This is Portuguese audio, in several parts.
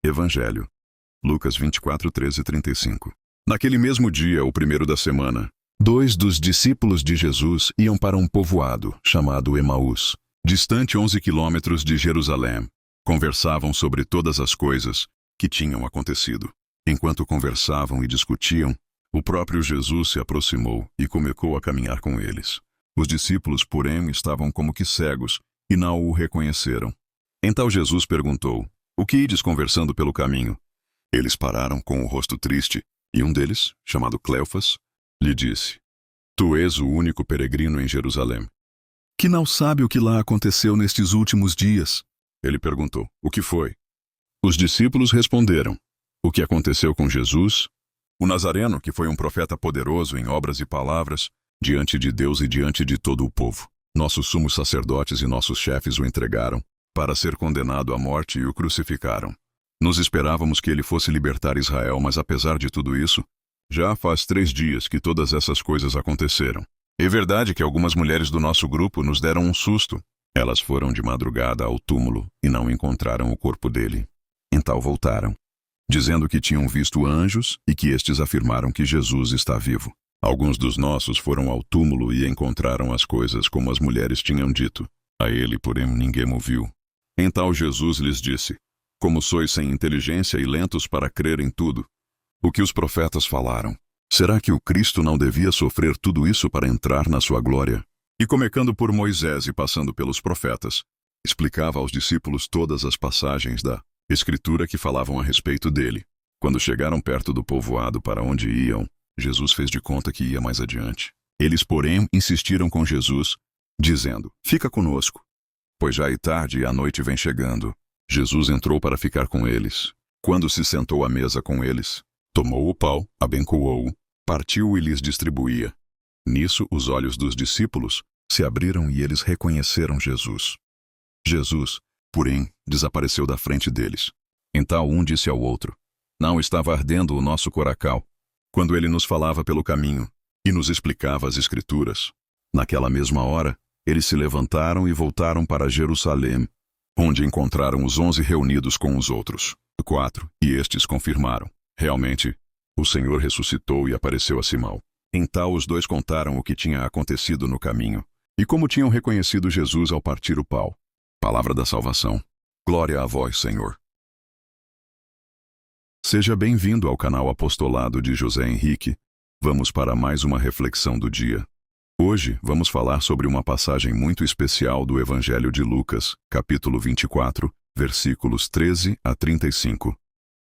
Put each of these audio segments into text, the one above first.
Evangelho. Lucas 24, 13 e 35. Naquele mesmo dia, o primeiro da semana, 2 dos discípulos de Jesus iam para um povoado chamado Emaús, distante 11 quilômetros de Jerusalém. Conversavam sobre todas as coisas que tinham acontecido. Enquanto conversavam e discutiam, o próprio Jesus se aproximou e começou a caminhar com eles. Os discípulos, porém, estavam como que cegos e não o reconheceram. Então Jesus perguntou: "O que ides conversando pelo caminho?" Eles pararam com o rosto triste, e um deles, chamado Cleofas, lhe disse: "Tu és o único peregrino em Jerusalém, que não sabe o que lá aconteceu nestes últimos dias." Ele perguntou: "O que foi?" Os discípulos responderam: "O que aconteceu com Jesus, o Nazareno, que foi um profeta poderoso em obras e palavras, diante de Deus e diante de todo o povo. Nossos sumos sacerdotes e nossos chefes o entregaram para ser condenado à morte e o crucificaram. Nos esperávamos que ele fosse libertar Israel, mas apesar de tudo isso, já faz 3 dias que todas essas coisas aconteceram. É verdade que algumas mulheres do nosso grupo nos deram um susto. Elas foram de madrugada ao túmulo e não encontraram o corpo dele. Então voltaram, dizendo que tinham visto anjos e que estes afirmaram que Jesus está vivo. Alguns dos nossos foram ao túmulo e encontraram as coisas como as mulheres tinham dito. A ele, porém, ninguém o viu." Então Jesus lhes disse: "Como sois sem inteligência e lentos para crer em tudo o que os profetas falaram? Será que o Cristo não devia sofrer tudo isso para entrar na sua glória?" E começando por Moisés e passando pelos profetas, explicava aos discípulos todas as passagens da Escritura que falavam a respeito dele. Quando chegaram perto do povoado para onde iam, Jesus fez de conta que ia mais adiante. Eles, porém, insistiram com Jesus, dizendo: "Fica conosco, pois já é tarde e a noite vem chegando." Jesus entrou para ficar com eles. Quando se sentou à mesa com eles, tomou o pão, abençoou-o, partiu e lhes distribuía. Nisso, os olhos dos discípulos se abriram e eles reconheceram Jesus. Jesus, porém, desapareceu da frente deles. Então um disse ao outro: "Não estava ardendo o nosso coracal quando ele nos falava pelo caminho e nos explicava as Escrituras?" Naquela mesma hora, eles se levantaram e voltaram para Jerusalém, onde encontraram os 11 reunidos com os outros 4, e estes confirmaram: "Realmente, o Senhor ressuscitou e apareceu a Simão." Então os 2 contaram o que tinha acontecido no caminho e como tinham reconhecido Jesus ao partir o pão. Palavra da salvação. Glória a vós, Senhor. Seja bem-vindo ao canal Apostolado de José Henrique. Vamos para mais uma reflexão do dia. Hoje vamos falar sobre uma passagem muito especial do Evangelho de Lucas, capítulo 24, versículos 13 a 35.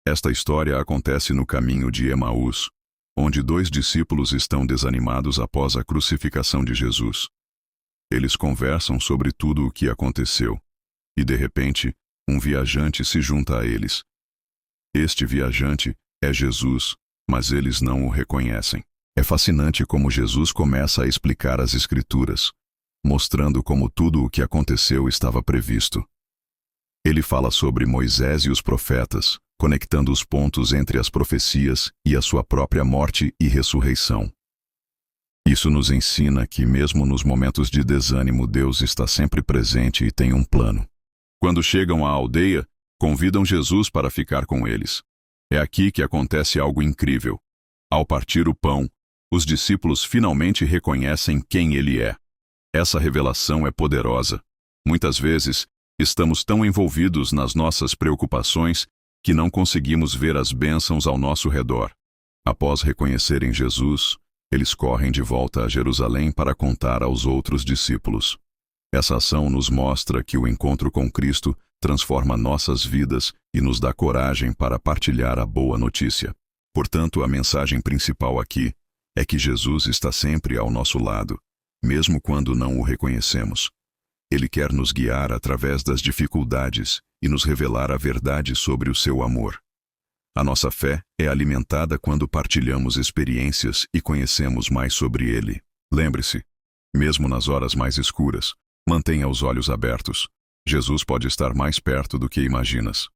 Esta história acontece no caminho de Emaús, onde 2 discípulos estão desanimados após a crucificação de Jesus. Eles conversam sobre tudo o que aconteceu, e de repente, um viajante se junta a eles. Este viajante é Jesus, mas eles não o reconhecem. É fascinante como Jesus começa a explicar as Escrituras, mostrando como tudo o que aconteceu estava previsto. Ele fala sobre Moisés e os profetas, conectando os pontos entre as profecias e a sua própria morte e ressurreição. Isso nos ensina que, mesmo nos momentos de desânimo, Deus está sempre presente e tem um plano. Quando chegam à aldeia, convidam Jesus para ficar com eles. É aqui que acontece algo incrível. Ao partir o pão, os discípulos finalmente reconhecem quem ele é. Essa revelação é poderosa. Muitas vezes, estamos tão envolvidos nas nossas preocupações que não conseguimos ver as bênçãos ao nosso redor. Após reconhecerem Jesus, eles correm de volta a Jerusalém para contar aos outros discípulos. Essa ação nos mostra que o encontro com Cristo transforma nossas vidas e nos dá coragem para partilhar a boa notícia. Portanto, a mensagem principal aqui é que Jesus está sempre ao nosso lado, mesmo quando não o reconhecemos. Ele quer nos guiar através das dificuldades e nos revelar a verdade sobre o seu amor. A nossa fé é alimentada quando partilhamos experiências e conhecemos mais sobre ele. Lembre-se, mesmo nas horas mais escuras, mantenha os olhos abertos. Jesus pode estar mais perto do que imaginas.